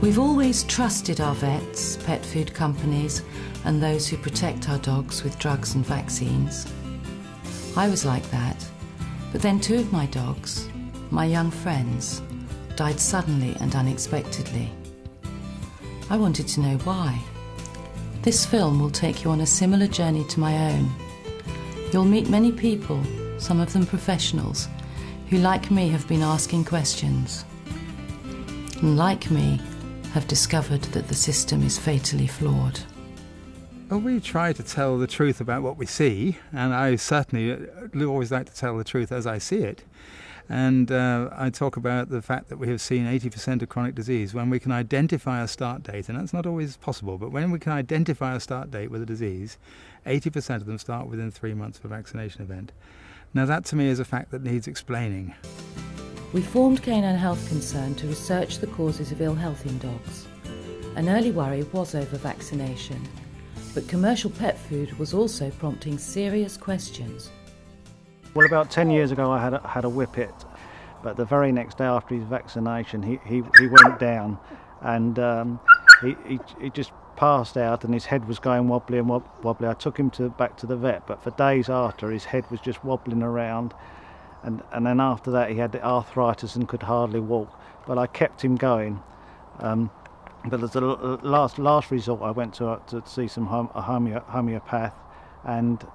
We've always trusted our vets, pet food companies, and those who protect our dogs with drugs and vaccines. I was like that, but then two of my dogs, my young friends, died suddenly and unexpectedly. I wanted to know why. This film will take you on a similar journey to my own. You'll meet many people, some of them professionals, who like me have been asking questions. And like me, have discovered that the system is fatally flawed. Well, we try to tell the truth about what we see, and I certainly always like to tell the truth as I see it. And I talk about the fact that we have seen 80% of chronic disease when we can identify a start date, and that's not always possible, but when we can identify a start date with a disease, 80% of them start within 3 months of a vaccination event. Now that to me is a fact that needs explaining. We formed Canine Health Concern to research the causes of ill health in dogs. An early worry was over vaccination, but commercial pet food was also prompting serious questions. Well, about 10 years ago I had a whippet, but the very next day after his vaccination he went down, and he just passed out and his head was going wobbly and wobbly. I took him back to the vet, but for days after his head was just wobbling around. And then after that he had the arthritis and could hardly walk, but I kept him going. But as a last resort I went to see some homeopath, and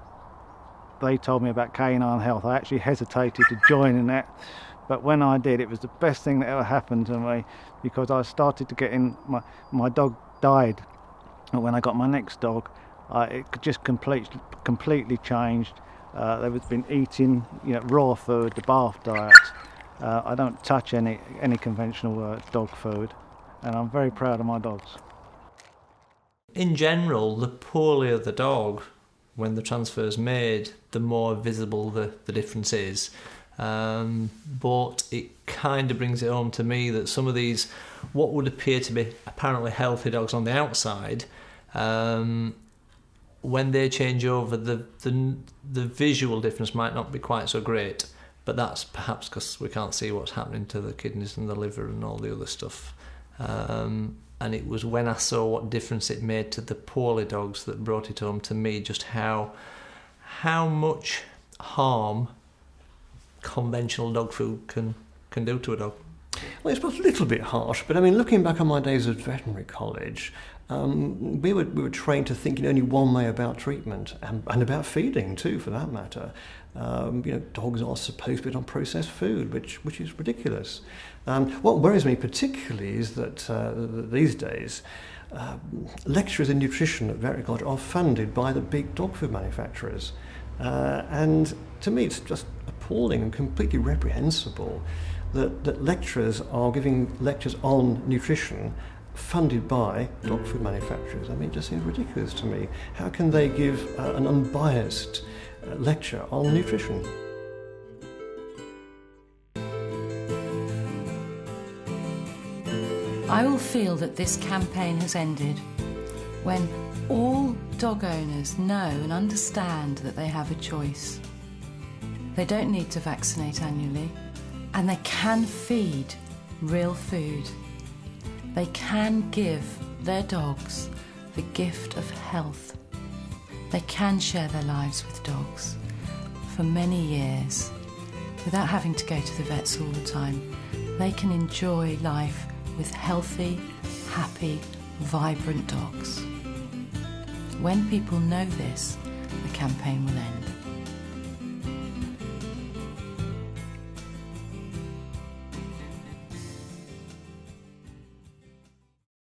they told me about Canine Health. I actually hesitated to join in that, but when I did, it was the best thing that ever happened to me, because I started to get in. My dog died, and when I got my next dog, it just completely changed. They've been eating, raw food, the bath diet. I don't touch any conventional dog food, and I'm very proud of my dogs. In general, the poorlier the dog, when the transfer is made, the more visible the difference is. But it kind of brings it home to me that some of these, what would appear to be apparently healthy dogs on the outside, when they change over, the visual difference might not be quite so great, but that's perhaps because we can't see what's happening to the kidneys and the liver and all the other stuff. And it was when I saw what difference it made to the poorly dogs that brought it home to me just how much harm conventional dog food can do to a dog. Well, it's a little bit harsh, but I mean, looking back on my days at veterinary college, we were trained to think in only one way about treatment and about feeding too, for that matter. Dogs are supposed to be on processed food, which is ridiculous. What worries me particularly is that these days lecturers in nutrition at veterinary college are funded by the big dog food manufacturers, and to me it's just appalling and completely reprehensible that lecturers are giving lectures on nutrition funded by dog food manufacturers. I mean, it just seems ridiculous to me. How can they give an unbiased lecture on nutrition? I will feel that this campaign has ended when all dog owners know and understand that they have a choice. They don't need to vaccinate annually, and they can feed real food. They can give their dogs the gift of health. They can share their lives with dogs for many years without having to go to the vets all the time. They can enjoy life with healthy, happy, vibrant dogs. When people know this, the campaign will end.